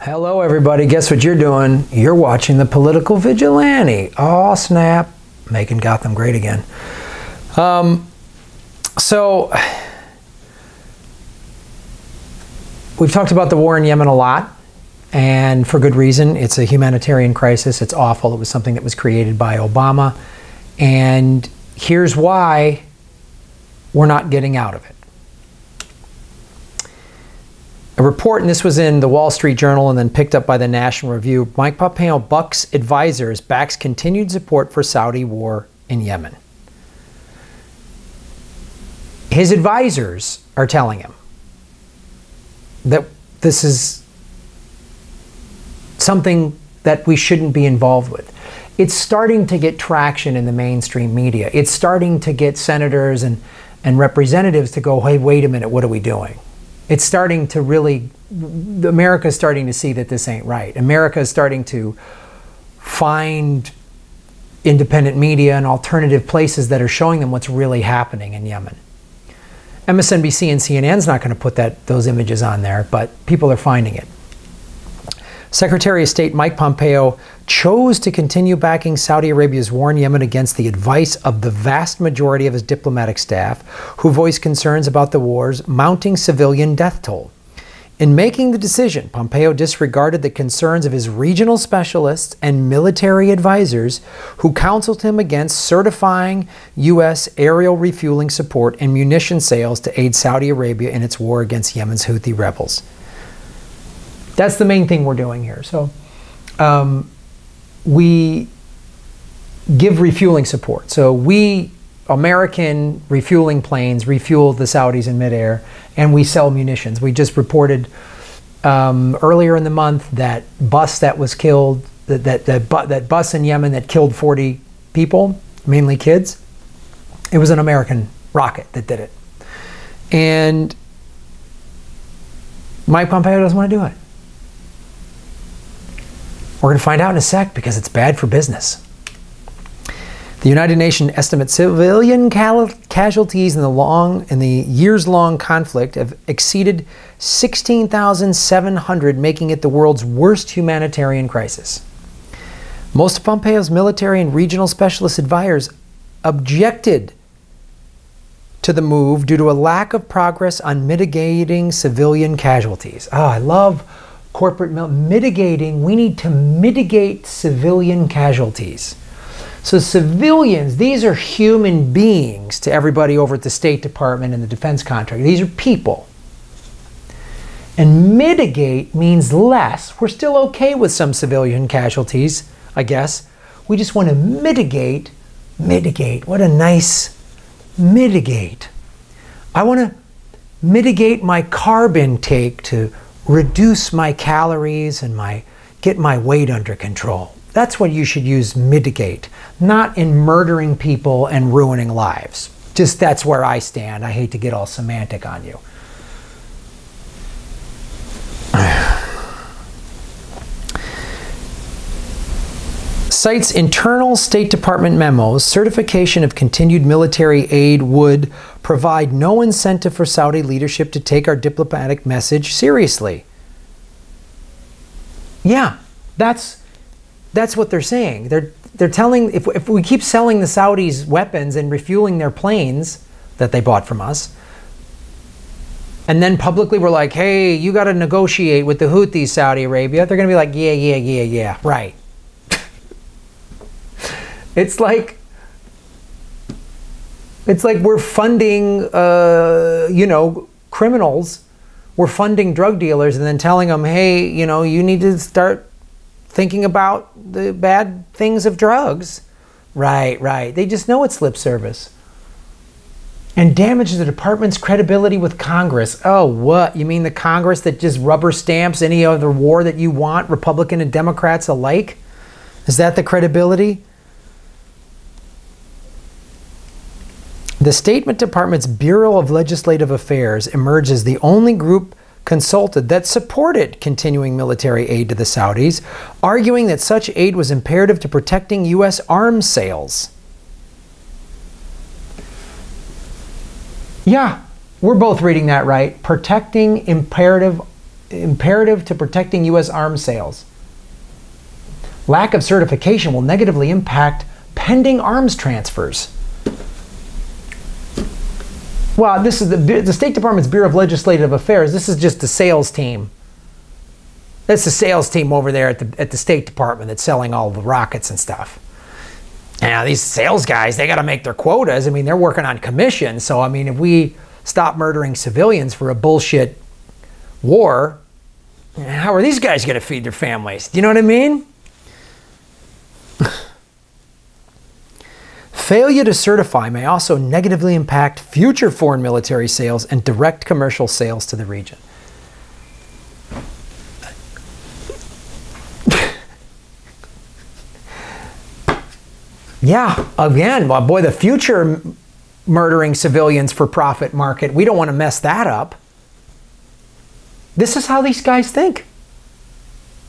Hello everybody, guess what you're doing? You're watching the Political Vigilante. Oh snap, making Gotham great again. So, we've talked about the war in Yemen a lot, and for good reason. It's a humanitarian crisis, it's awful, it was something that was created by Obama, and here's why we're not getting out of it. A report, and this was in the Wall Street Journal and then picked up by the National Review, Mike Pompeo bucks advisors, backs continued support for Saudi war in Yemen. His advisors are telling him that this is something that we shouldn't be involved with. It's starting to get traction in the mainstream media. It's starting to get senators and representatives to go, hey, wait a minute, what are we doing? It's starting to really, America's starting to see that this ain't right. America is starting to find independent media and alternative places that are showing them what's really happening in Yemen. MSNBC and CNN's not going to put those images on there, but people are finding it. Secretary of State Mike Pompeo chose to continue backing Saudi Arabia's war in Yemen against the advice of the vast majority of his diplomatic staff, who voiced concerns about the war's mounting civilian death toll. In making the decision, Pompeo disregarded the concerns of his regional specialists and military advisors who counseled him against certifying U.S. aerial refueling support and munition sales to aid Saudi Arabia in its war against Yemen's Houthi rebels. That's the main thing we're doing here. So we give refueling support. So we, American refueling planes, refuel the Saudis in midair, and we sell munitions. We just reported earlier in the month that bus that was killed, that bus in Yemen that killed 40 people, mainly kids, it was an American rocket that did it. And Mike Pompeo doesn't want to do it. We're going to find out in a sec because it's bad for business. The United Nations estimates civilian casualties in the years-long conflict have exceeded 16,700, making it the world's worst humanitarian crisis. Most of Pompeo's military and regional specialist advisors objected to the move due to a lack of progress on mitigating civilian casualties. Oh, I love corporate mitigating. We need to mitigate civilian casualties. So civilians, these are human beings to everybody over at the State Department and the defense contractor. These are people. And mitigate means less. We're still okay with some civilian casualties, I guess. We just want to mitigate. Mitigate. What a nice mitigate. I want to mitigate my carb intake to reduce my calories and get my weight under control. That's what you should use mitigate, not in murdering people and ruining lives. Just that's where I stand. I hate to get all semantic on you. Cites internal State Department memos, certification of continued military aid would provide no incentive for Saudi leadership to take our diplomatic message seriously. Yeah, that's what they're saying. They're telling, if we keep selling the Saudis weapons and refueling their planes that they bought from us, and then publicly we're like, hey, you got to negotiate with the Houthis, Saudi Arabia, they're going to be like, yeah, right. It's like we're funding, you know, criminals. We're funding drug dealers and then telling them, hey, you know, you need to start thinking about the bad things of drugs. Right. They just know it's lip service. And damages the department's credibility with Congress. Oh, what? You mean the Congress that just rubber stamps any other war that you want, Republican and Democrats alike? Is that the credibility? The State Department's Bureau of Legislative Affairs emerged as the only group consulted that supported continuing military aid to the Saudis, arguing that such aid was imperative to protecting U.S. arms sales. Yeah, we're both reading that right. Protecting imperative imperative to protecting U.S. arms sales. Lack of certification will negatively impact pending arms transfers. Well, this is the State Department's Bureau of Legislative Affairs. This is just the sales team. That's the sales team over there at the State Department that's selling all the rockets and stuff. Now, these sales guys, they got to make their quotas. I mean, they're working on commission. So, I mean, if we stop murdering civilians for a bullshit war, how are these guys going to feed their families? Do you know what I mean? Failure to certify may also negatively impact future foreign military sales and direct commercial sales to the region. Yeah, again, well, boy, the future murdering civilians for profit market, we don't want to mess that up. This is how these guys think.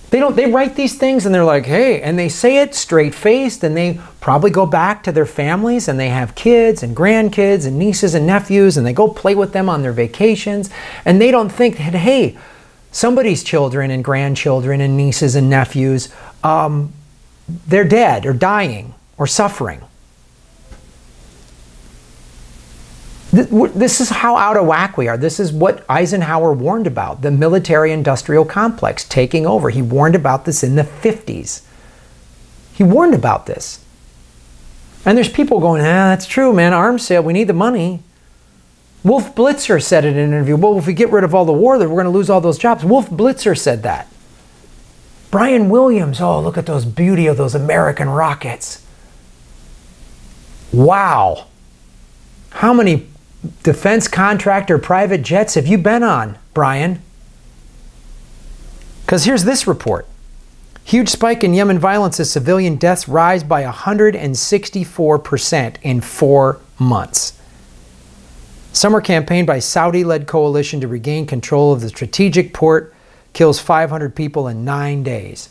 They write these things and they're like, hey, and they say it straight-faced, and they probably go back to their families and they have kids and grandkids and nieces and nephews, and they go play with them on their vacations, and they don't think that, hey, somebody's children and grandchildren and nieces and nephews, they're dead or dying or suffering. This is how out of whack we are. This is what Eisenhower warned about, the military-industrial complex taking over. He warned about this in the 50s. He warned about this. And there's people going, that's true, man, arms sale, we need the money. Wolf Blitzer said it in an interview, well, if we get rid of all the war, then we're going to lose all those jobs. Wolf Blitzer said that. Brian Williams, oh, look at those beauty of those American rockets. Wow. How many defense contractor private jets have you been on, Brian? Because here's this report. Huge spike in Yemen violence as civilian deaths rise by 164% in 4 months. Summer campaign by Saudi-led coalition to regain control of the strategic port kills 500 people in 9 days.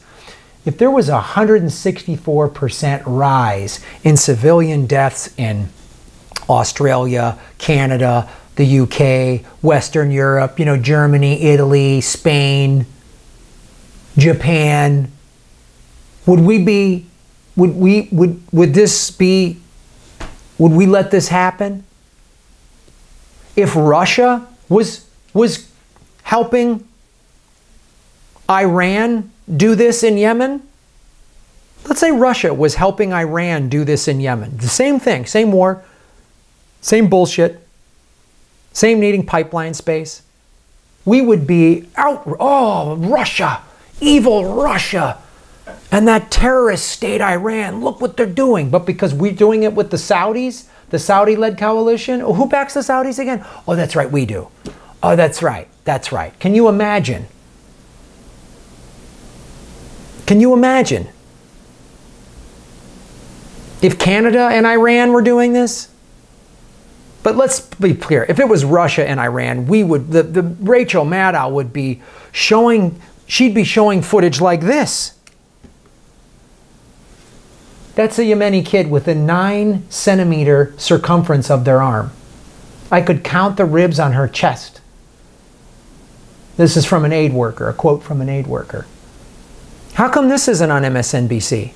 If there was a 164% rise in civilian deaths in Australia, Canada, the UK, Western Europe, Germany, Italy, Spain, Japan, would we let this happen? If Russia was helping Iran do this in Yemen, let's say Russia was helping Iran do this in Yemen, the same thing, same war, same bullshit, same needing pipeline space, we would be out, oh, Russia, evil Russia, and that terrorist state Iran, look what they're doing. But because we're doing it with the Saudis, the Saudi-led coalition, oh, who backs the Saudis again? Oh, that's right, we do. Oh, that's right, that's right. Can you imagine? Can you imagine if Canada and Iran were doing this? But let's be clear, if it was Russia and Iran, we would, the Rachel Maddow would be showing, she'd be showing footage like this. That's a Yemeni kid with a 9-centimeter circumference of their arm. I could count the ribs on her chest. This is from an aid worker, a quote from an aid worker. How come this isn't on MSNBC?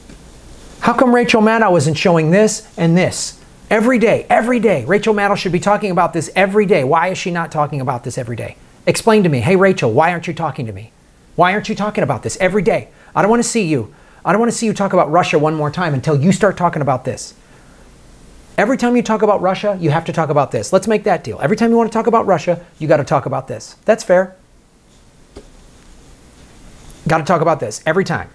How come Rachel Maddow isn't showing this and this? Every day, every day. Rachel Maddow should be talking about this every day. Why is she not talking about this every day? Explain to me. Hey, Rachel, why aren't you talking to me? Why aren't you talking about this every day? I don't want to see you. I don't want to see you talk about Russia one more time until you start talking about this. Every time you talk about Russia, you have to talk about this. Let's make that deal. Every time you want to talk about Russia, you got to talk about this. That's fair. Got to talk about this every time.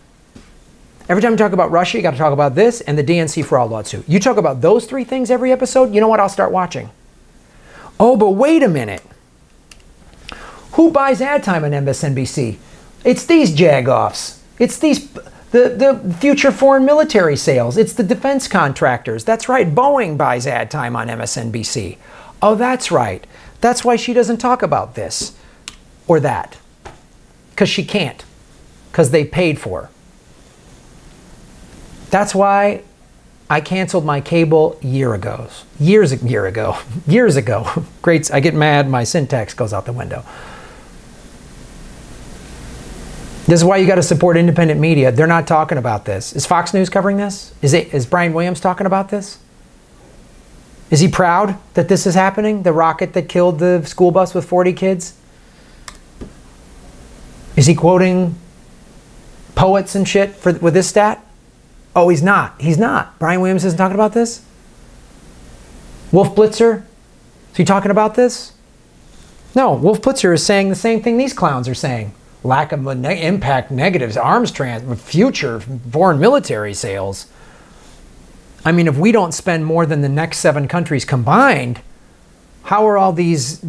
Every time you talk about Russia, you got to talk about this and the DNC fraud lawsuit. You talk about those 3 things every episode, you know what? I'll start watching. Oh, but wait a minute. Who buys ad time on MSNBC? It's these jagoffs. It's these, the future foreign military sales. It's the defense contractors. That's right. Boeing buys ad time on MSNBC. Oh, that's right. That's why she doesn't talk about this or that. Because she can't. Because they paid for her. That's why I canceled my cable years ago. Great, I get mad, my syntax goes out the window. This is why you got to support independent media. They're not talking about this. Is Fox News covering this? Is Brian Williams talking about this? Is he proud that this is happening? The rocket that killed the school bus with 40 kids? Is he quoting poets and shit with this stat? Oh, he's not. He's not. Brian Williams isn't talking about this? Wolf Blitzer? Is he talking about this? No, Wolf Blitzer is saying the same thing these clowns are saying. Lack of impact negatives, arms future foreign military sales. I mean, if we don't spend more than the next 7 countries combined, how are all these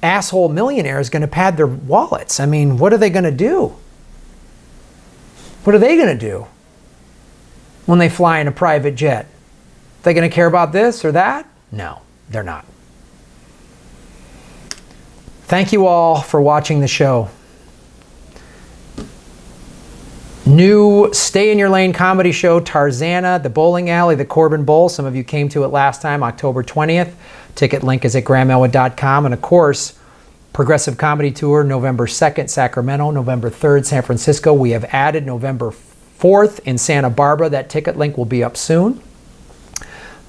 asshole millionaires going to pad their wallets? I mean, what are they going to do? What are they going to do when they fly in a private jet? Are they going to care about this or that? No, they're not. Thank you all for watching the show. New Stay in Your Lane comedy show, Tarzana, The Bowling Alley, The Corbin Bowl. Some of you came to it last time, October 20th. Ticket link is at grahamelwood.com. And of course, Progressive Comedy Tour, November 2nd, Sacramento, November 3rd, San Francisco. We have added November 4th in Santa Barbara. That ticket link will be up soon.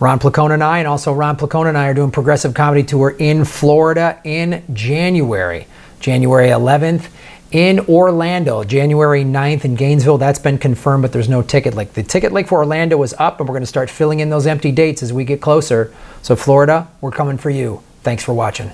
Ron Placone and I, and also Ron Placone and I, are doing Progressive Comedy Tour in Florida in January. January 11th. In Orlando, January 9th in Gainesville. That's been confirmed, but there's no ticket link. The ticket link for Orlando is up, and we're going to start filling in those empty dates as we get closer. So Florida, we're coming for you. Thanks for watching.